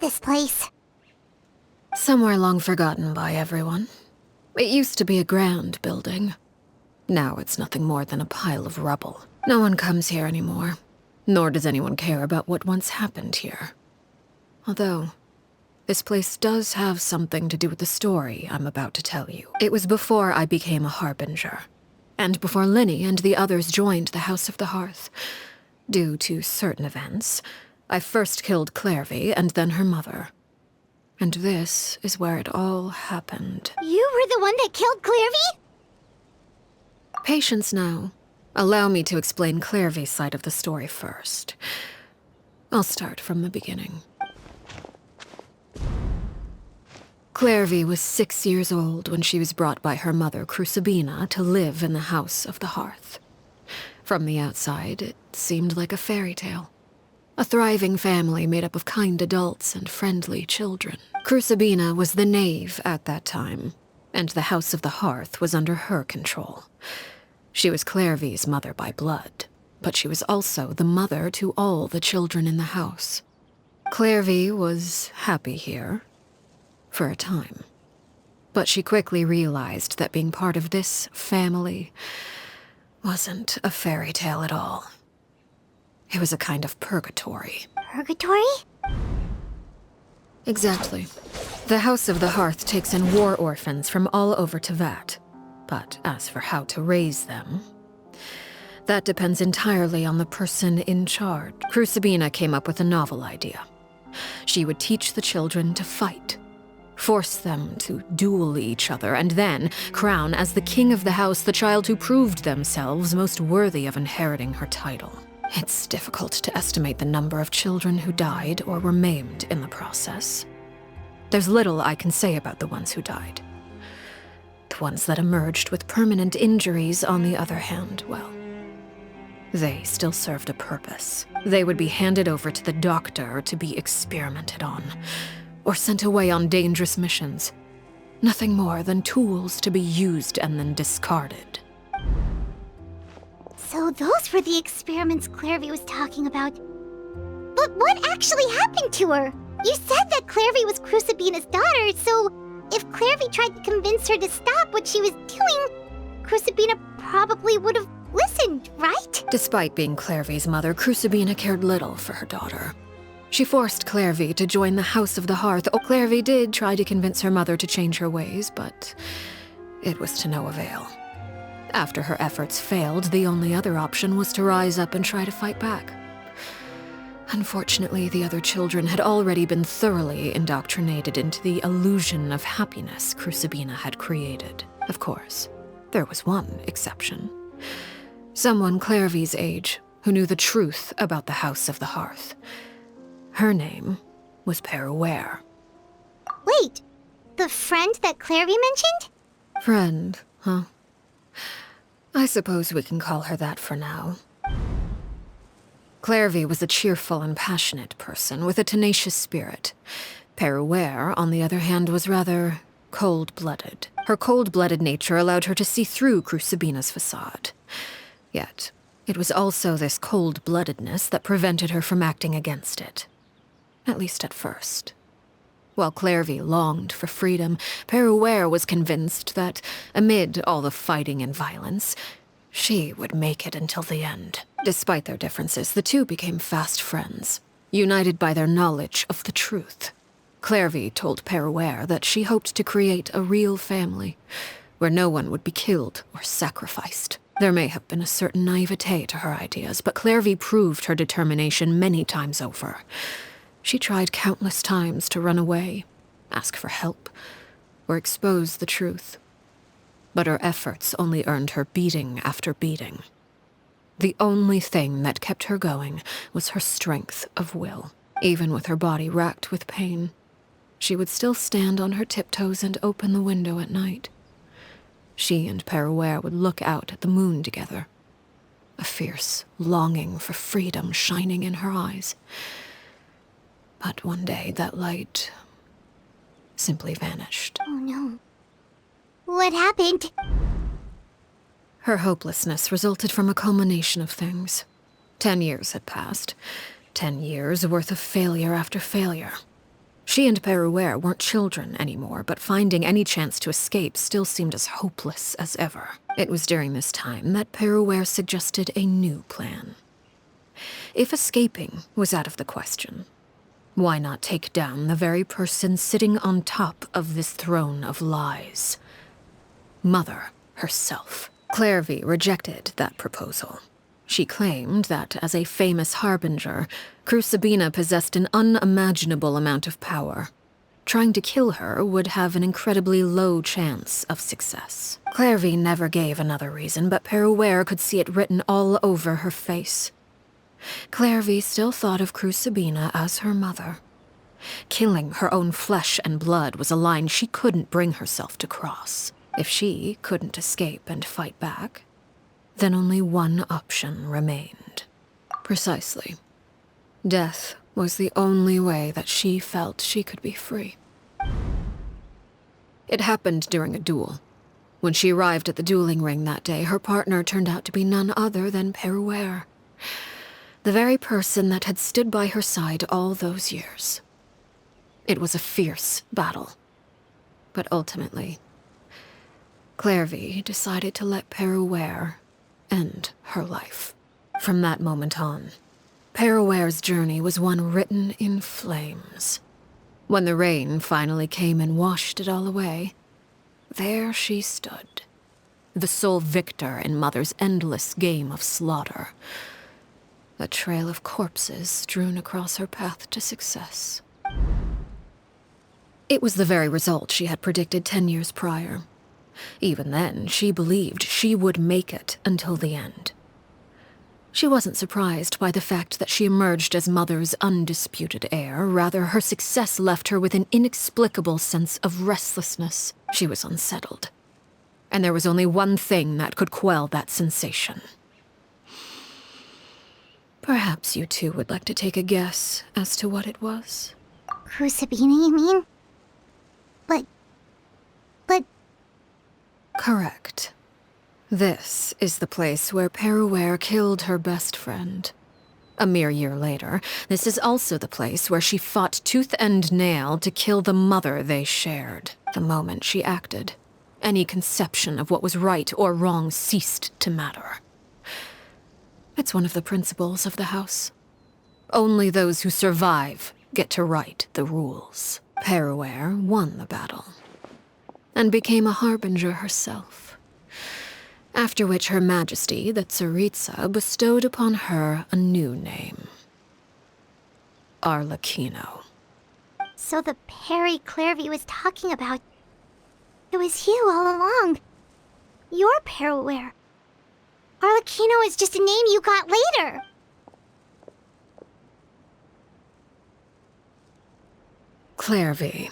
this place? Somewhere long forgotten by everyone. It used to be a grand building. Now it's nothing more than a pile of rubble. No one comes here anymore, nor does anyone care about what once happened here. Although, this place does have something to do with the story I'm about to tell you. It was before I became a harbinger, and before Linny and the others joined the House of the Hearth. Due to certain events, I first killed Clairvy and then her mother. And this is where it all happened. You were the one that killed Clairvy? Patience now. Allow me to explain Clairvy's side of the story first. I'll start from the beginning. Clairvy was 6 years old when she was brought by her mother, Crucibina, to live in the House of the Hearth. From the outside, it seemed like a fairy tale. A thriving family made up of kind adults and friendly children. Crucibina was the knave at that time, and the House of the Hearth was under her control. She was Clairvy's mother by blood, but she was also the mother to all the children in the house. Clairvy was happy here, for a time. But she quickly realized that being part of this family wasn't a fairy tale at all. It was a kind of purgatory. Purgatory? Exactly. The House of the Hearth takes in war orphans from all over Teyvat. But as for how to raise them, that depends entirely on the person in charge. Crucibina came up with a novel idea. She would teach the children to fight, force them to duel each other, and then crown as the king of the house the child who proved themselves most worthy of inheriting her title. It's difficult to estimate the number of children who died or were maimed in the process. There's little I can say about the ones who died. The ones that emerged with permanent injuries, on the other hand, well, they still served a purpose. They would be handed over to the doctor to be experimented on, or sent away on dangerous missions. Nothing more than tools to be used and then discarded. So those were the experiments Clairvy was talking about. But what actually happened to her? You said that Clairvy was Crucibina's daughter, so if Clairvy tried to convince her to stop what she was doing, Crucibina probably would have listened, right? Despite being Clairvy's mother, Crucibina cared little for her daughter. She forced Clairvy to join the House of the Hearth. Oh, Clairvy did try to convince her mother to change her ways, but it was to no avail. After her efforts failed, the only other option was to rise up and try to fight back. Unfortunately, the other children had already been thoroughly indoctrinated into the illusion of happiness Crucibina had created. Of course, there was one exception. Someone Clairvy's age who knew the truth about the House of the Hearth. Her name was Peruere. Wait, the friend that Clairvy mentioned? Friend, huh? I suppose we can call her that for now. Clairvy was a cheerful and passionate person with a tenacious spirit. Peruere, on the other hand, was rather cold-blooded. Her cold-blooded nature allowed her to see through Crucibina's facade. Yet, it was also this cold-bloodedness that prevented her from acting against it. At least at first. While Clairvy longed for freedom, Peruere was convinced that, amid all the fighting and violence, she would make it until the end. Despite their differences, the two became fast friends, united by their knowledge of the truth. Clairvy told Peruere that she hoped to create a real family, where no one would be killed or sacrificed. There may have been a certain naivete to her ideas, but Clairvy proved her determination many times over. She tried countless times to run away, ask for help, or expose the truth. But her efforts only earned her beating after beating. The only thing that kept her going was her strength of will. Even with her body racked with pain, she would still stand on her tiptoes and open the window at night. She and Peruere would look out at the moon together, a fierce longing for freedom shining in her eyes. But one day that light simply vanished. Oh no. What happened? Her hopelessness resulted from a culmination of things. 10 years had passed. 10 years worth of failure after failure. She and Perouer weren't children anymore, but finding any chance to escape still seemed as hopeless as ever. It was during this time that Perouer suggested a new plan. If escaping was out of the question, why not take down the very person sitting on top of this throne of lies? Mother herself. Clairvy rejected that proposal. She claimed that, as a famous harbinger, Crucibina possessed an unimaginable amount of power. Trying to kill her would have an incredibly low chance of success. Clairvy never gave another reason, but Perouer could see it written all over her face. Clairvy still thought of Crucibina as her mother. Killing her own flesh and blood was a line she couldn't bring herself to cross. If she couldn't escape and fight back, then only one option remained. Precisely. Death was the only way that she felt she could be free. It happened during a duel. When she arrived at the dueling ring that day, her partner turned out to be none other than Perouer, the very person that had stood by her side all those years. It was a fierce battle, but ultimately, Clairvy decided to let Perouer end her life. From that moment on, Perouer's journey was one written in flames. When the rain finally came and washed it all away, there she stood, the sole victor in Mother's endless game of slaughter, a trail of corpses strewn across her path to success. It was the very result she had predicted 10 years prior. Even then, she believed she would make it until the end. She wasn't surprised by the fact that she emerged as Mother's undisputed heir. Rather, her success left her with an inexplicable sense of restlessness. She was unsettled. And there was only one thing that could quell that sensation. Perhaps you two would like to take a guess as to what it was? Crucibina, you mean? But... Correct. This is the place where Perouer killed her best friend. A mere year later, this is also the place where she fought tooth and nail to kill the mother they shared. The moment she acted, any conception of what was right or wrong ceased to matter. It's one of the principles of the house. Only those who survive get to write the rules. Perouer won the battle, and became a harbinger herself. After which Her Majesty, the Tsaritsa, bestowed upon her a new name. Arlecchino. So the Perry Clairvy was talking about... It was you all along. You're Perouer. Arlecchino is just a name you got later. Clairvy.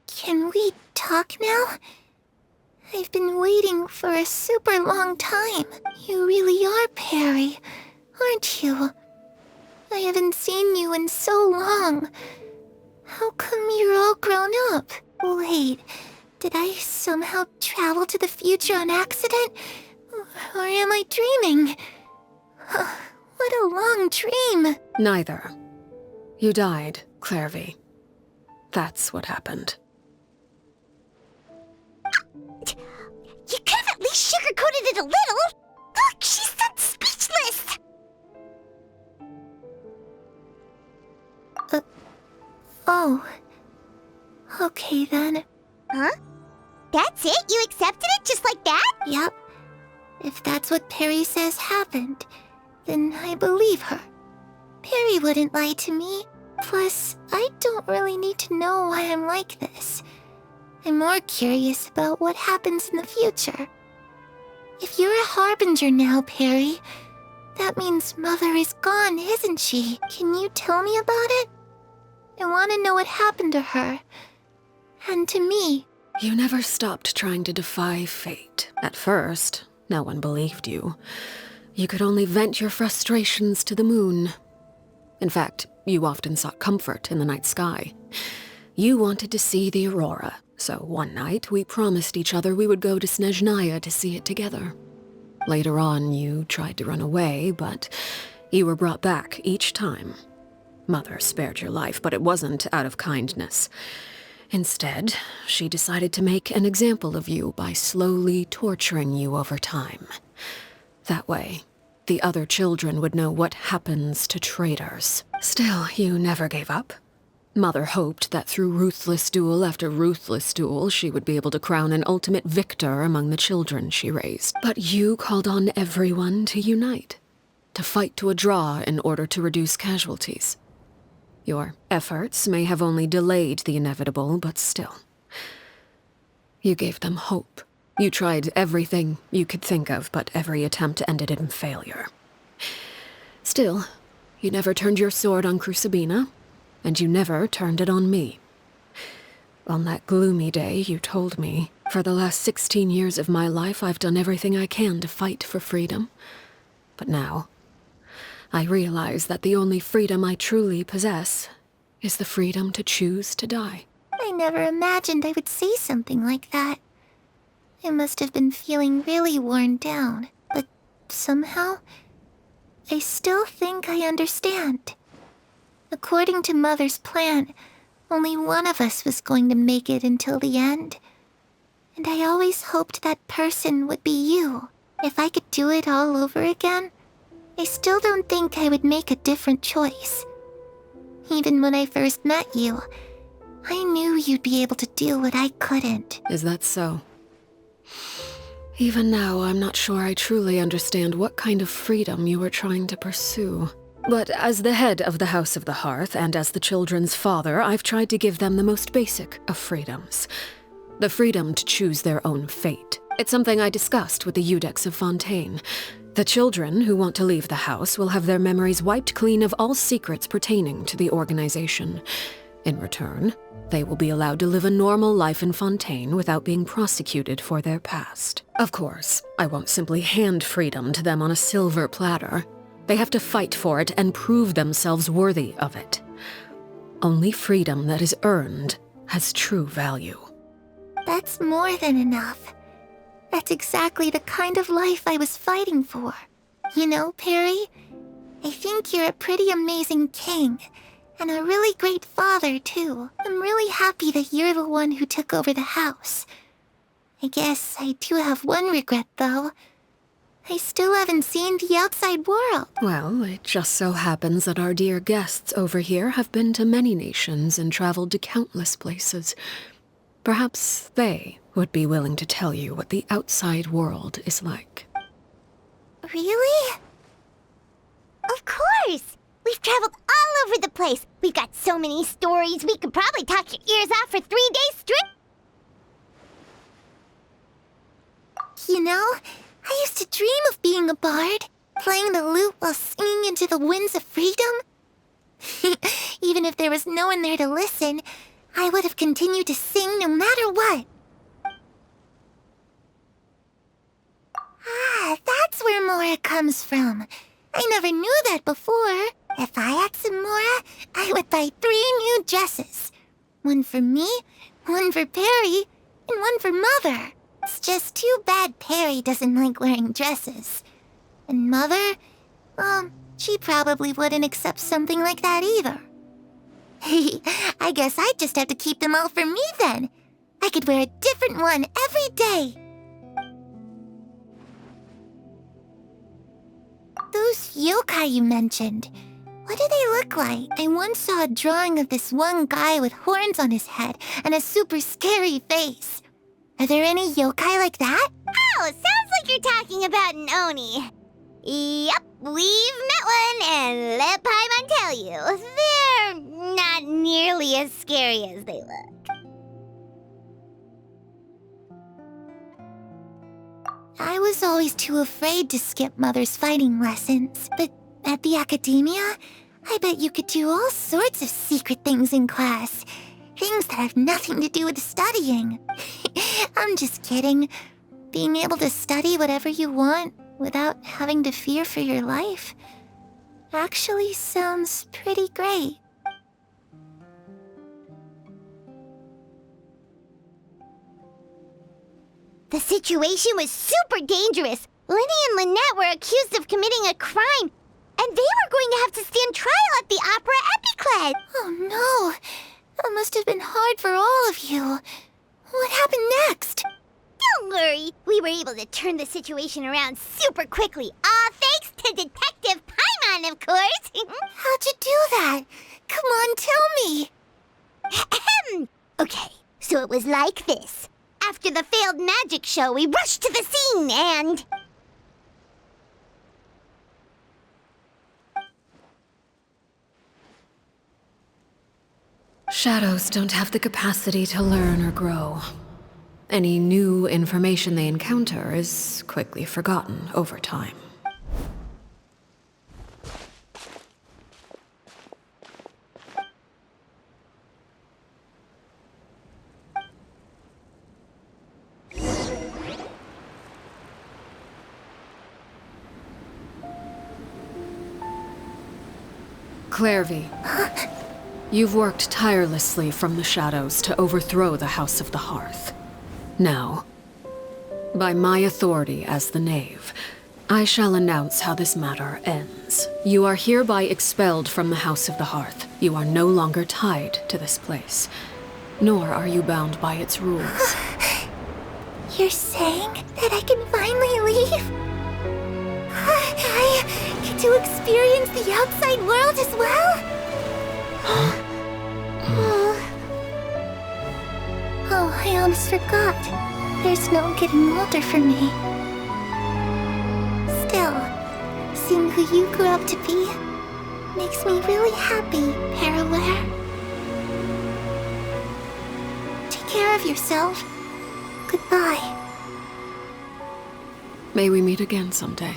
Can we talk now? I've been waiting for a super long time. You really are Perry, aren't you? I haven't seen you in so long. How come you're all grown up? Wait, did I somehow travel to the future on accident? Or am I dreaming? What a long dream. Neither. You died, Clairvy. That's what happened. You could have at least sugarcoated it a little. Look, she's still speechless. Oh. Okay then. Huh? That's it? You accepted it just like that? Yep. If that's what Perry says happened, then I believe her. Perry wouldn't lie to me. Plus, I don't really need to know why I'm like this. I'm more curious about what happens in the future. If you're a harbinger now, Perry, that means Mother is gone, isn't she? Can you tell me about it? I want to know what happened to her. And to me. You never stopped trying to defy fate. At first, no one believed you. You could only vent your frustrations to the moon. In fact, you often sought comfort in the night sky. You wanted to see the aurora, so one night we promised each other we would go to Snezhnaya to see it together. Later on, you tried to run away, but you were brought back each time. Mother spared your life, but it wasn't out of kindness. Instead, she decided to make an example of you by slowly torturing you over time. That way, the other children would know what happens to traitors. Still, you never gave up. Mother hoped that through ruthless duel after ruthless duel, she would be able to crown an ultimate victor among the children she raised. But you called on everyone to unite, to fight to a draw in order to reduce casualties. Your efforts may have only delayed the inevitable, but still. You gave them hope. You tried everything you could think of, but every attempt ended in failure. Still, you never turned your sword on Crucibina, and you never turned it on me. On that gloomy day, you told me, for the last 16 years of my life, I've done everything I can to fight for freedom. But now, I realize that the only freedom I truly possess is the freedom to choose to die. I never imagined I would say something like that. I must have been feeling really worn down, but somehow, I still think I understand. According to Mother's plan, only one of us was going to make it until the end. And I always hoped that person would be you. If I could do it all over again, I still don't think I would make a different choice. Even when I first met you, I knew you'd be able to do what I couldn't. Is that so? Even now, I'm not sure I truly understand what kind of freedom you were trying to pursue. But as the head of the House of the Hearth, and as the children's father, I've tried to give them the most basic of freedoms. The freedom to choose their own fate. It's something I discussed with the Iudex of Fontaine. The children who want to leave the house will have their memories wiped clean of all secrets pertaining to the organization. In return, they will be allowed to live a normal life in Fontaine without being prosecuted for their past. Of course, I won't simply hand freedom to them on a silver platter. They have to fight for it and prove themselves worthy of it. Only freedom that is earned has true value. That's more than enough. That's exactly the kind of life I was fighting for. You know, Perry, I think you're a pretty amazing king, and a really great father, too. I'm really happy that you're the one who took over the house. I guess I do have one regret, though. I still haven't seen the outside world. Well, it just so happens that our dear guests over here have been to many nations and traveled to countless places. Perhaps they would be willing to tell you what the outside world is like. Really? Of course! We've traveled all over the place. We've got so many stories, we could probably talk your ears off for 3 days straight. You know, I used to dream of being a bard, playing the lute while singing into the winds of freedom. Even if there was no one there to listen, I would have continued to sing no matter what. Ah, that's where Mora comes from. I never knew that before. If I had some Mora, I would buy 3 new dresses. One for me, one for Perry, and one for Mother. It's just too bad Perry doesn't like wearing dresses. And Mother, she probably wouldn't accept something like that either. I guess I'd just have to keep them all for me then. I could wear a different one every day. Those yokai you mentioned, what do they look like? I once saw a drawing of this one guy with horns on his head and a super scary face. Are there any yokai like that? Oh, sounds like you're talking about an Oni. Yep, we've met one, and let Paimon tell you, they're not nearly as scary as they look. I was always too afraid to skip Mother's fighting lessons, but at the academia, I bet you could do all sorts of secret things in class. Things that have nothing to do with studying. I'm just kidding. Being able to study whatever you want without having to fear for your life actually sounds pretty great. The situation was super dangerous. Lenny and Lynette were accused of committing a crime, and they were going to have to stand trial at the Opera Epiclet. Oh no! That must have been hard for all of you. What happened next? Don't worry, we were able to turn the situation around super quickly. All thanks to Detective Paimon, of course. How'd you do that? Come on, tell me! Okay, so it was like this. After the failed magic show, we rushed to the scene and... Shadows don't have the capacity to learn or grow. Any new information they encounter is quickly forgotten over time. Clairvy. You've worked tirelessly from the shadows to overthrow the House of the Hearth. Now, by my authority as the Knave, I shall announce how this matter ends. You are hereby expelled from the House of the Hearth. You are no longer tied to this place, nor are you bound by its rules. You're saying that I can finally leave? I get to experience the outside world as well? Oh, I almost forgot. There's no getting older for me. Still, seeing who you grew up to be makes me really happy, Paraware. Take care of yourself. Goodbye. May we meet again someday.